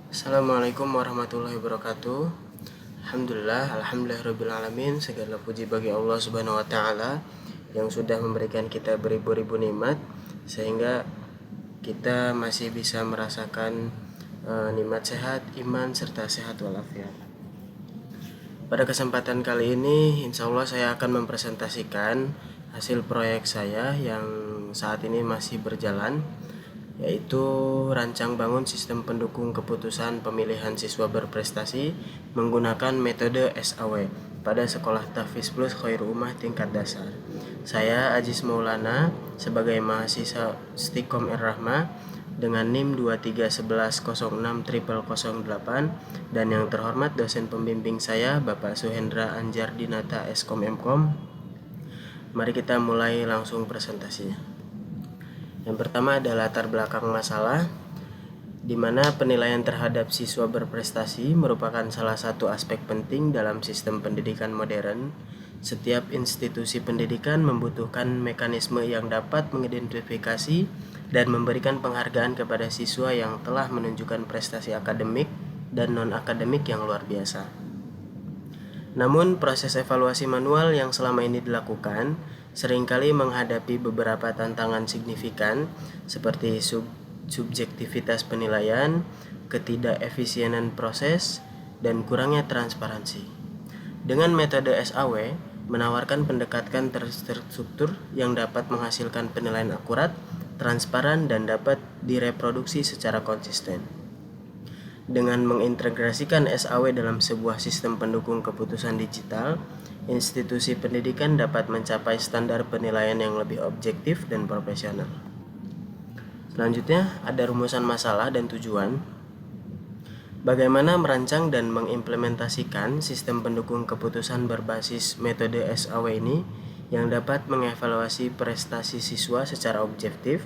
Assalamualaikum warahmatullahi wabarakatuh. Alhamdulillahirabbil alamin. Segala puji bagi Allah Subhanahu wa taala yang sudah memberikan kita beribu-ribu nikmat sehingga kita masih bisa merasakan nikmat sehat, iman serta sehat walafiat. Pada kesempatan kali ini insya Allah saya akan mempresentasikan hasil proyek saya yang saat ini masih berjalan, yaitu rancang bangun sistem pendukung keputusan pemilihan siswa berprestasi menggunakan metode SAW pada Sekolah Tahfiz Plus Khairul Ummah tingkat dasar. Saya Aziz Maulana sebagai mahasiswa Stikom Ar-Rahmah dengan NIM 2311060008 dan yang terhormat dosen pembimbing saya Bapak Suhendra Anjar Dinata Eskom Mkom. Mari kita mulai langsung presentasinya. Yang pertama adalah latar belakang masalah, di mana penilaian terhadap siswa berprestasi merupakan salah satu aspek penting dalam sistem pendidikan modern. Setiap institusi pendidikan membutuhkan mekanisme yang dapat mengidentifikasi dan memberikan penghargaan kepada siswa yang telah menunjukkan prestasi akademik dan non-akademik yang luar biasa. Namun, proses evaluasi manual yang selama ini dilakukan seringkali menghadapi beberapa tantangan signifikan seperti subjektivitas penilaian, ketidakefisienan proses, dan kurangnya transparansi. Dengan metode SAW menawarkan pendekatan terstruktur yang dapat menghasilkan penilaian akurat, transparan, dan dapat direproduksi secara konsisten. Dengan mengintegrasikan SAW dalam sebuah sistem pendukung keputusan digital, institusi pendidikan dapat mencapai standar penilaian yang lebih objektif dan profesional. Selanjutnya, ada rumusan masalah dan tujuan. Bagaimana merancang dan mengimplementasikan sistem pendukung keputusan berbasis metode SAW ini yang dapat mengevaluasi prestasi siswa secara objektif.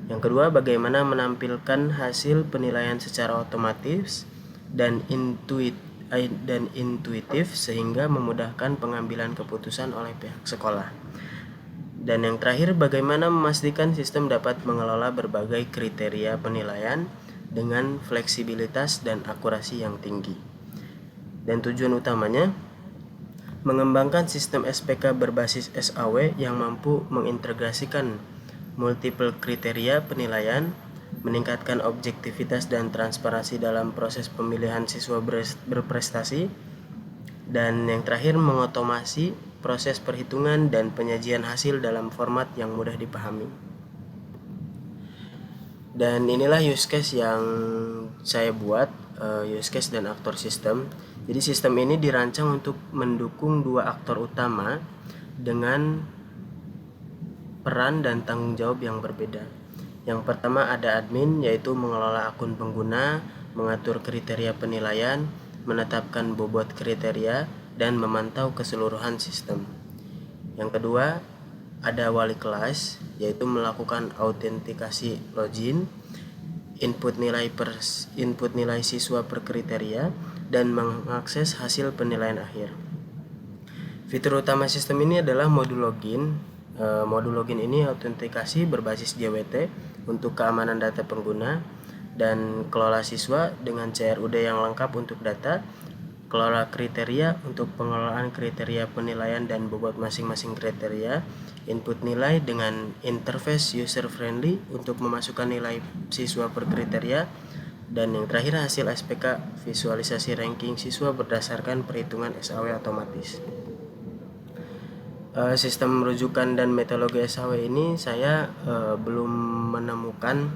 Yang kedua, bagaimana menampilkan hasil penilaian secara otomatis dan intuitif sehingga memudahkan pengambilan keputusan oleh pihak sekolah. Dan yang terakhir, bagaimana memastikan sistem dapat mengelola berbagai kriteria penilaian dengan fleksibilitas dan akurasi yang tinggi. Dan tujuan utamanya, mengembangkan sistem SPK berbasis SAW yang mampu mengintegrasikan multiple kriteria penilaian, meningkatkan objektivitas dan transparansi dalam proses pemilihan siswa berprestasi, dan yang terakhir mengotomasi proses perhitungan dan penyajian hasil dalam format yang mudah dipahami. Dan inilah use case yang saya buat, use case dan aktor sistem. Jadi sistem ini dirancang untuk mendukung dua aktor utama dengan peran dan tanggung jawab yang berbeda. Yang pertama ada admin, yaitu mengelola akun pengguna, mengatur kriteria penilaian, menetapkan bobot kriteria, dan memantau keseluruhan sistem. Yang kedua ada wali kelas, yaitu melakukan autentikasi login, input nilai siswa per kriteria, dan mengakses hasil penilaian akhir. Fitur utama sistem ini adalah modul login. Modul login ini autentikasi berbasis JWT untuk keamanan data pengguna, dan kelola siswa dengan CRUD yang lengkap untuk data, kelola kriteria untuk pengelolaan kriteria penilaian dan bobot masing-masing kriteria, input nilai dengan interface user friendly untuk memasukkan nilai siswa per kriteria, dan yang terakhir hasil SPK visualisasi ranking siswa berdasarkan perhitungan SAW otomatis. Sistem rujukan dan metodologi SAW ini saya belum menemukan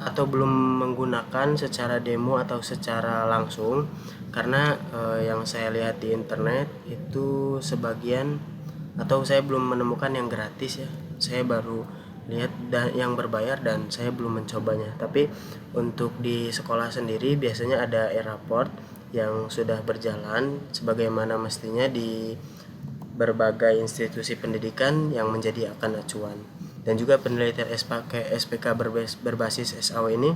atau belum menggunakan secara demo atau secara langsung, karena yang saya lihat di internet itu sebagian, atau saya belum menemukan yang gratis ya. Saya baru lihat yang berbayar dan saya belum mencobanya. Tapi untuk di sekolah sendiri biasanya ada e-raport yang sudah berjalan sebagaimana mestinya di berbagai institusi pendidikan yang menjadi akan acuan. Dan juga penelitian SPK berbasis SAW ini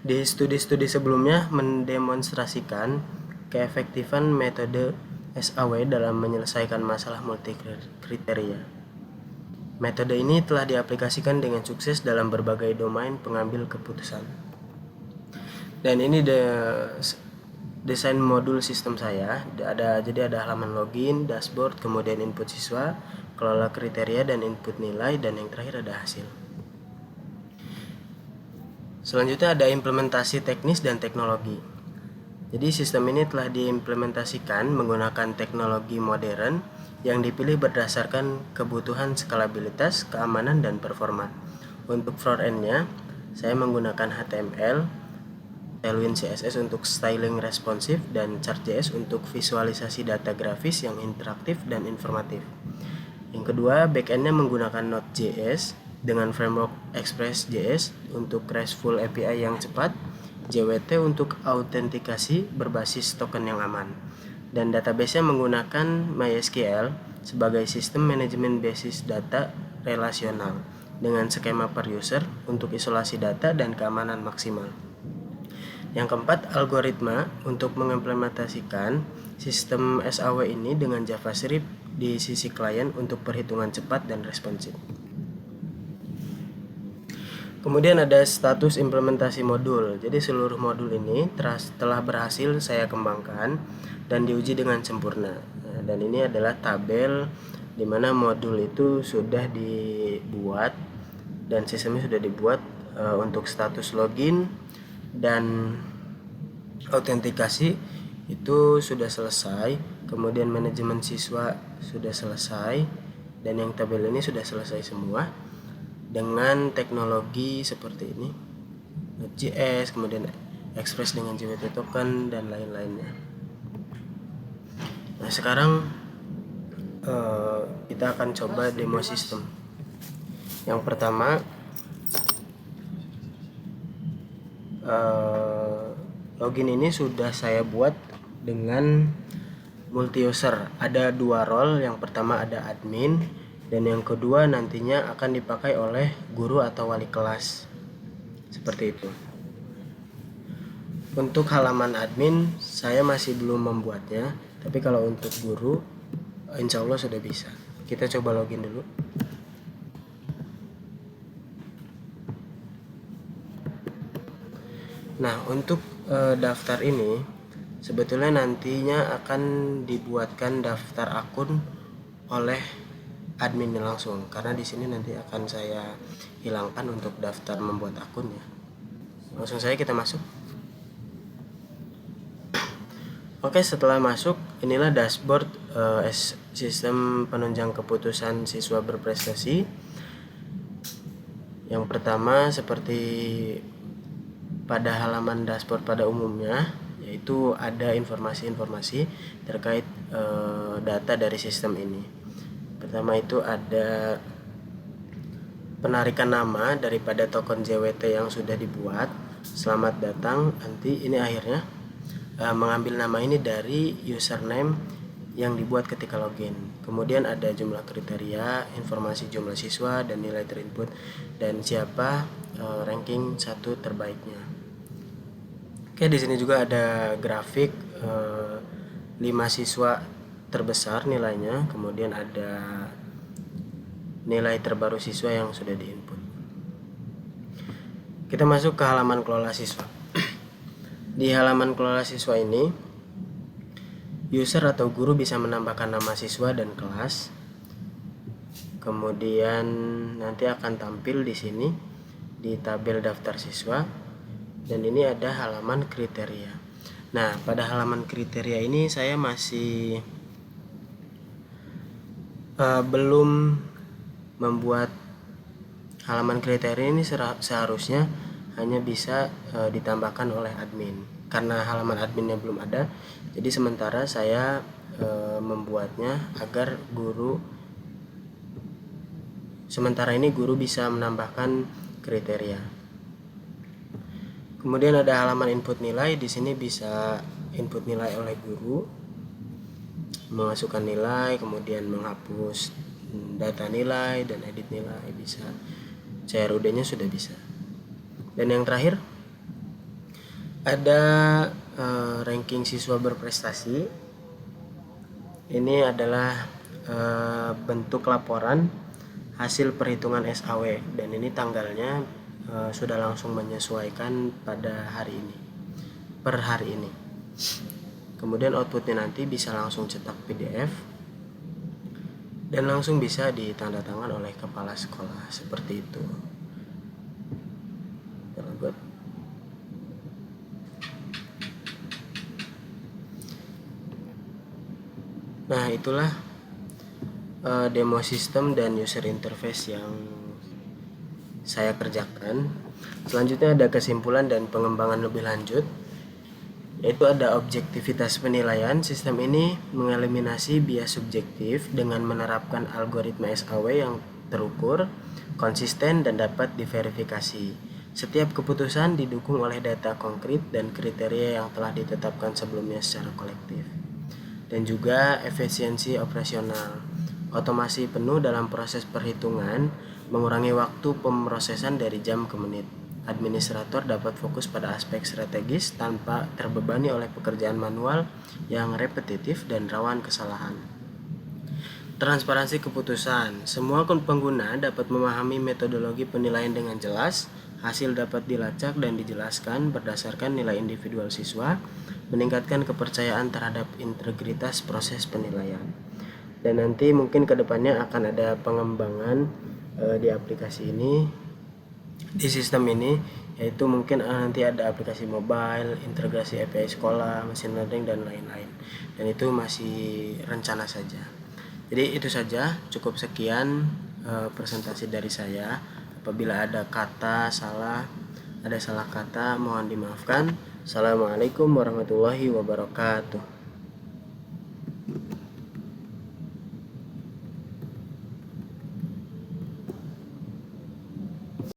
di studi-studi sebelumnya mendemonstrasikan keefektifan metode SAW dalam menyelesaikan masalah multi kriteria. Metode ini telah diaplikasikan dengan sukses dalam berbagai domain pengambil keputusan. Dan ini desain modul sistem saya. Jadi ada halaman login, dashboard, kemudian input siswa, kelola kriteria dan input nilai, dan yang terakhir ada hasil. Selanjutnya ada implementasi teknis dan teknologi. Jadi sistem ini telah diimplementasikan menggunakan teknologi modern yang dipilih berdasarkan kebutuhan skalabilitas, keamanan, dan performa. Untuk front end-nya, saya menggunakan HTML, Tailwind CSS untuk styling responsif, dan Chart.js untuk visualisasi data grafis yang interaktif dan informatif. Yang kedua, backend-nya menggunakan Node.js dengan framework Express.js untuk RESTful API yang cepat, JWT untuk autentikasi berbasis token yang aman, dan database-nya menggunakan MySQL sebagai sistem manajemen basis data relasional dengan skema per user untuk isolasi data dan keamanan maksimal. Yang keempat, algoritma untuk mengimplementasikan sistem SAW ini dengan JavaScript di sisi klien untuk perhitungan cepat dan responsif. Kemudian ada status implementasi modul. Jadi seluruh modul ini telah berhasil saya kembangkan dan diuji dengan sempurna. Dan ini adalah tabel di mana modul itu sudah dibuat dan sistemnya sudah dibuat untuk status login dan autentikasi itu sudah selesai, kemudian manajemen siswa sudah selesai, dan yang tabel ini sudah selesai semua dengan teknologi seperti ini, Node.js, kemudian Express dengan JWT token dan lain-lainnya. Nah, sekarang kita akan coba demo sistem. Yang pertama, login ini sudah saya buat dengan multi user. Ada 2 role, yang pertama ada admin dan yang kedua nantinya akan dipakai oleh guru atau wali kelas. Seperti itu. Untuk halaman admin saya masih belum membuatnya, tapi kalau untuk guru insya Allah sudah bisa. Kita coba login dulu. Nah, untuk daftar ini sebetulnya nantinya akan dibuatkan daftar akun oleh admin langsung, karena di sini nanti akan saya hilangkan untuk daftar membuat akunnya. Langsung saja kita masuk. Oke, setelah masuk, inilah dashboard sistem penunjang keputusan siswa berprestasi. Yang pertama seperti pada halaman dashboard pada umumnya, yaitu ada informasi-informasi terkait data dari sistem ini. Pertama itu ada penarikan nama daripada token JWT yang sudah dibuat. Selamat datang, nanti ini akhirnya mengambil nama ini dari username yang dibuat ketika login. Kemudian ada jumlah kriteria, informasi jumlah siswa dan nilai terinput, dan siapa ranking 1 terbaiknya. Oke, di sini juga ada grafik 5 siswa terbesar nilainya, kemudian ada nilai terbaru siswa yang sudah diinput. Kita masuk ke halaman kelola siswa. Di halaman kelola siswa ini, user atau guru bisa menambahkan nama siswa dan kelas. Kemudian nanti akan tampil di sini di tabel daftar siswa, dan ini ada halaman kriteria. Nah, pada halaman kriteria ini saya masih belum membuat halaman kriteria ini. Seharusnya hanya bisa ditambahkan oleh admin. Karena halaman adminnya belum ada, jadi sementara saya membuatnya agar sementara ini guru bisa menambahkan kriteria. Kemudian ada halaman input nilai. Di sini bisa input nilai oleh guru, memasukkan nilai, kemudian menghapus data nilai dan edit nilai bisa. CRUD-nya sudah bisa. Dan yang terakhir ada ranking siswa berprestasi. Ini adalah bentuk laporan hasil perhitungan SAW, dan ini tanggalnya sudah langsung menyesuaikan pada hari ini. per hari ini. Kemudian outputnya nanti bisa langsung cetak PDF dan langsung bisa ditandatangan oleh kepala sekolah seperti itu. Nah, itulah demo sistem dan user interface yang saya kerjakan. Selanjutnya ada kesimpulan dan pengembangan lebih lanjut, yaitu ada objektivitas penilaian. Sistem ini mengeliminasi bias subjektif dengan menerapkan algoritma SAW yang terukur, konsisten, dan dapat diverifikasi. Setiap keputusan didukung oleh data konkret dan kriteria yang telah ditetapkan sebelumnya secara kolektif. Dan juga efisiensi operasional. Otomasi penuh dalam proses perhitungan mengurangi waktu pemrosesan dari jam ke menit. Administrator dapat fokus pada aspek strategis tanpa terbebani oleh pekerjaan manual yang repetitif dan rawan kesalahan. Transparansi keputusan. Semua pengguna dapat memahami metodologi penilaian dengan jelas. Hasil dapat dilacak dan dijelaskan berdasarkan nilai individual siswa, meningkatkan kepercayaan terhadap integritas proses penilaian. Dan nanti mungkin kedepannya akan ada pengembangan di aplikasi ini, di sistem ini, yaitu mungkin nanti ada aplikasi mobile, integrasi API sekolah, machine learning, dan lain-lain. Dan itu masih rencana saja. Jadi itu saja, cukup sekian presentasi dari saya. Apabila ada salah kata mohon dimaafkan. Assalamualaikum warahmatullahi wabarakatuh.